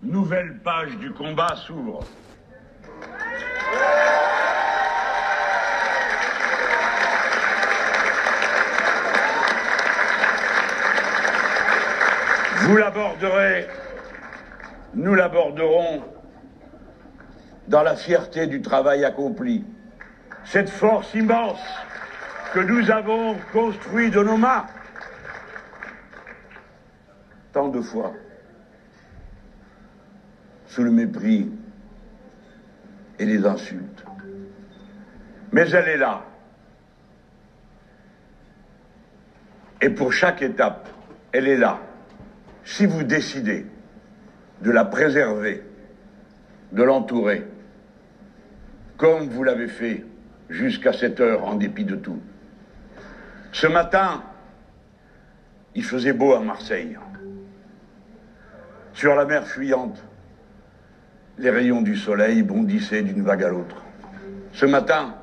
nouvelle page du combat s'ouvre. Vous l'aborderez, nous l'aborderons dans la fierté du travail accompli. Cette force immense que nous avons construite de nos mains, tant de fois, sous le mépris et les insultes. Mais elle est là. Et pour chaque étape, elle est là. Si vous décidez de la préserver, de l'entourer, comme vous l'avez fait jusqu'à cette heure en dépit de tout. Ce matin, il faisait beau à Marseille. Sur la mer fuyante, les rayons du soleil bondissaient d'une vague à l'autre. Ce matin,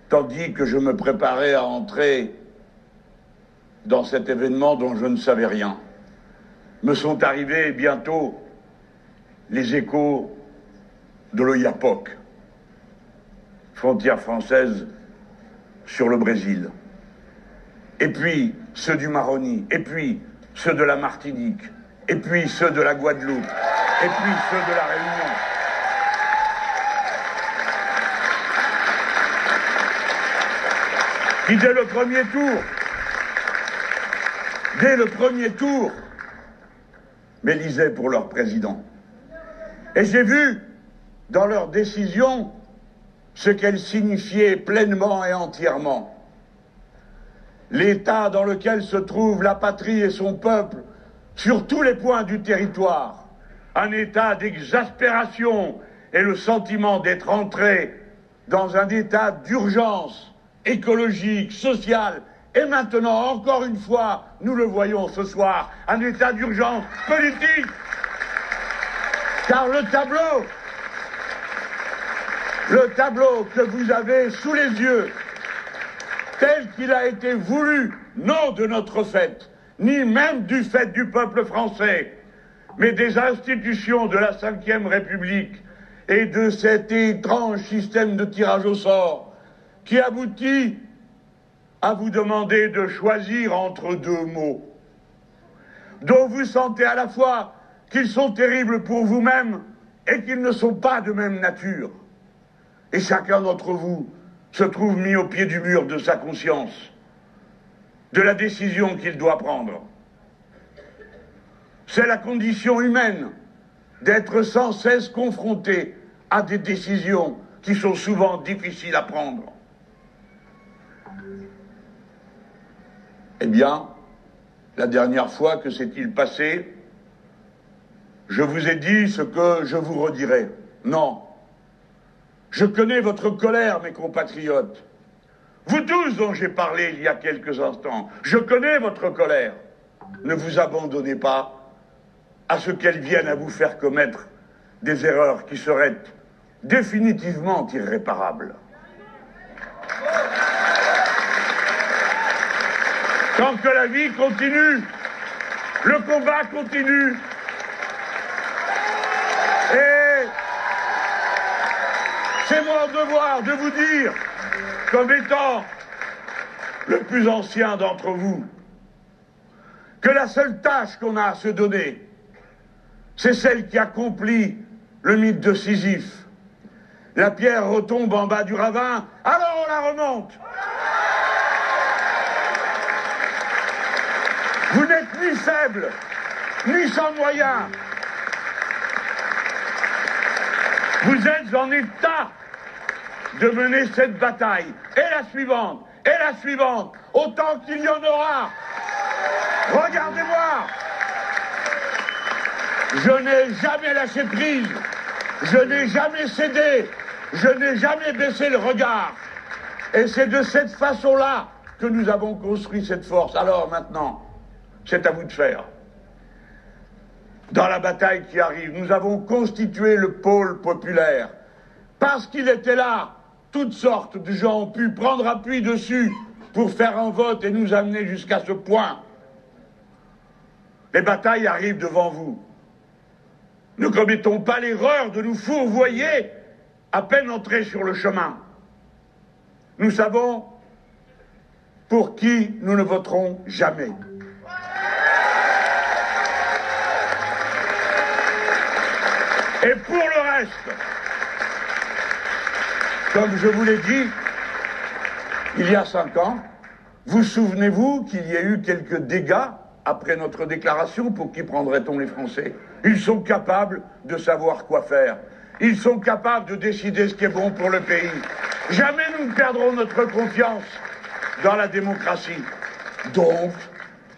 tandis que je me préparais à entrer dans cet événement dont je ne savais rien, me sont arrivés bientôt les échos de l'Oyapock, frontière française sur le Brésil, et puis ceux du Maroni, et puis ceux de la Martinique, et puis ceux de la Guadeloupe, et puis ceux de la Réunion. Qui dès le premier tour, m'élisaient pour leur président. Et j'ai vu dans leurs décisions ce qu'elles signifiaient pleinement et entièrement. L'état dans lequel se trouve la patrie et son peuple sur tous les points du territoire, un état d'exaspération et le sentiment d'être entré dans un état d'urgence écologique, sociale, et maintenant, encore une fois, nous le voyons ce soir, un état d'urgence politique. Car le tableau que vous avez sous les yeux, tel qu'il a été voulu, non de notre fait, ni même du fait du peuple français, mais des institutions de la Ve République et de cet étrange système de tirage au sort, qui aboutit à vous demander de choisir entre deux mots, dont vous sentez à la fois qu'ils sont terribles pour vous-même et qu'ils ne sont pas de même nature. Et chacun d'entre vous se trouve mis au pied du mur de sa conscience, de la décision qu'il doit prendre. C'est la condition humaine d'être sans cesse confronté à des décisions qui sont souvent difficiles à prendre. Eh bien, la dernière fois, que s'est-il passé? Je vous ai dit ce que je vous redirai. Non. Je connais votre colère, mes compatriotes. Vous tous dont j'ai parlé il y a quelques instants, je connais votre colère. Ne vous abandonnez pas à ce qu'elles viennent à vous faire commettre des erreurs qui seraient définitivement irréparables. Tant que la vie continue, le combat continue. Et c'est mon devoir de vous dire, comme étant le plus ancien d'entre vous, que la seule tâche qu'on a à se donner, c'est celle qui accomplit le mythe de Sisyphe. La pierre retombe en bas du ravin, alors on la remonte. Vous n'êtes ni faible, ni sans moyens. Vous êtes en état de mener cette bataille, et la suivante, autant qu'il y en aura. Regardez-moi. Je n'ai jamais lâché prise, je n'ai jamais cédé, je n'ai jamais baissé le regard. Et c'est de cette façon-là que nous avons construit cette force. Alors maintenant, c'est à vous de faire. Dans la bataille qui arrive, nous avons constitué le pôle populaire. Parce qu'il était là, toutes sortes de gens ont pu prendre appui dessus pour faire un vote et nous amener jusqu'à ce point. Les batailles arrivent devant vous. Ne commettons pas l'erreur de nous fourvoyer à peine entrés sur le chemin. Nous savons pour qui nous ne voterons jamais. Et pour le reste, comme je vous l'ai dit, il y a 5 ans, vous souvenez-vous qu'il y a eu quelques dégâts après notre déclaration? Pour qui prendrait-on les Français? Ils sont capables de savoir quoi faire. Ils sont capables de décider ce qui est bon pour le pays. Jamais nous ne perdrons notre confiance dans la démocratie. Donc,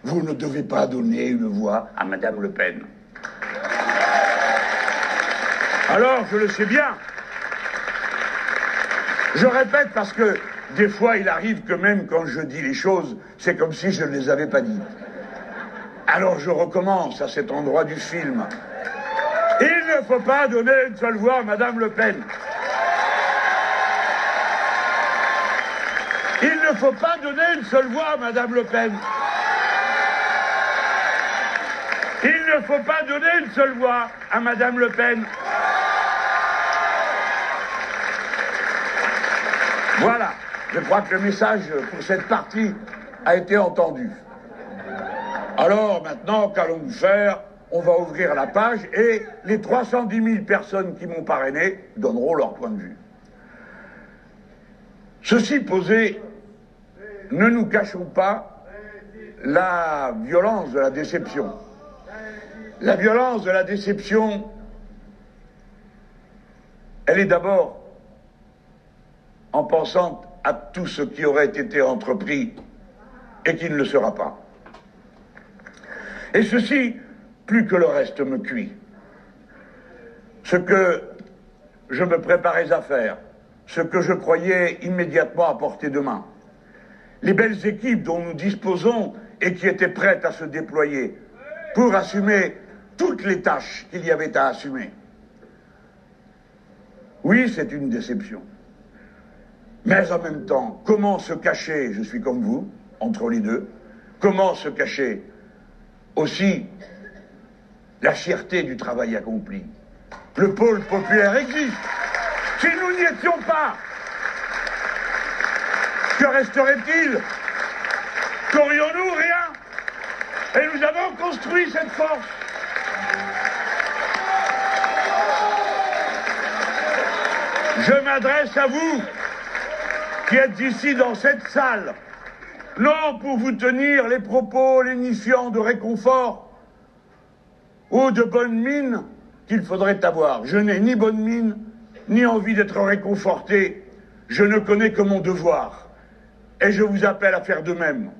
vous ne devez pas donner une voix à Madame Le Pen. Alors, je le sais bien. Je répète parce que des fois, il arrive que même quand je dis les choses, c'est comme si je ne les avais pas dites. Alors je recommence à cet endroit du film. Il ne faut pas donner une seule voix à Madame Le Pen. Il ne faut pas donner une seule voix à Madame Le Pen. Il ne faut pas donner une seule voix à Madame Le Pen. Voilà, je crois que le message pour cette partie a été entendu. Alors maintenant, qu'allons-nous faire? On va ouvrir la page et les 310 000 personnes qui m'ont parrainé donneront leur point de vue. Ceci posé, ne nous cachons pas la violence de la déception. La violence de la déception, elle est d'abord en pensant à tout ce qui aurait été entrepris et qui ne le sera pas. Et ceci, plus que le reste, me cuit. Ce que je me préparais à faire, ce que je croyais immédiatement à portée de main, les belles équipes dont nous disposons et qui étaient prêtes à se déployer pour assumer toutes les tâches qu'il y avait à assumer. Oui, c'est une déception. Mais en même temps, comment se cacher, je suis comme vous, entre les deux, comment se cacher aussi la fierté du travail accompli? Le pôle populaire existe. Si nous n'y étions pas, que resterait-il? Qu'aurions-nous? Rien. Et nous avons construit cette force. Je m'adresse à vous qui êtes ici dans cette salle, non pour vous tenir les propos lénifiants de réconfort ou de bonne mine qu'il faudrait avoir. Je n'ai ni bonne mine, ni envie d'être réconforté. Je ne connais que mon devoir. Et je vous appelle à faire de même.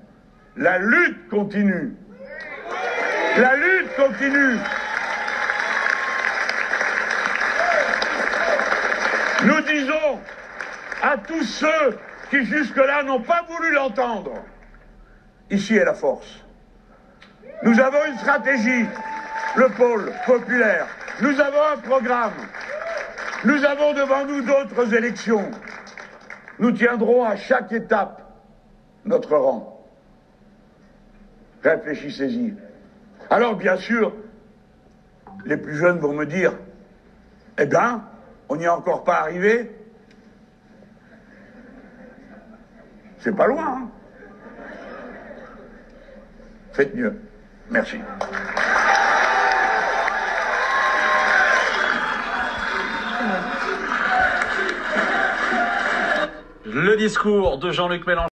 La lutte continue. La lutte continue. Nous disons à tous ceux qui jusque-là n'ont pas voulu l'entendre, ici est la force. Nous avons une stratégie, le pôle populaire. Nous avons un programme. Nous avons devant nous d'autres élections. Nous tiendrons à chaque étape notre rang. Réfléchissez-y. Alors, bien sûr, les plus jeunes vont me dire, eh bien, on n'y est encore pas arrivé. C'est pas loin, hein? Faites mieux. Merci. Le discours de Jean-Luc Mélenchon.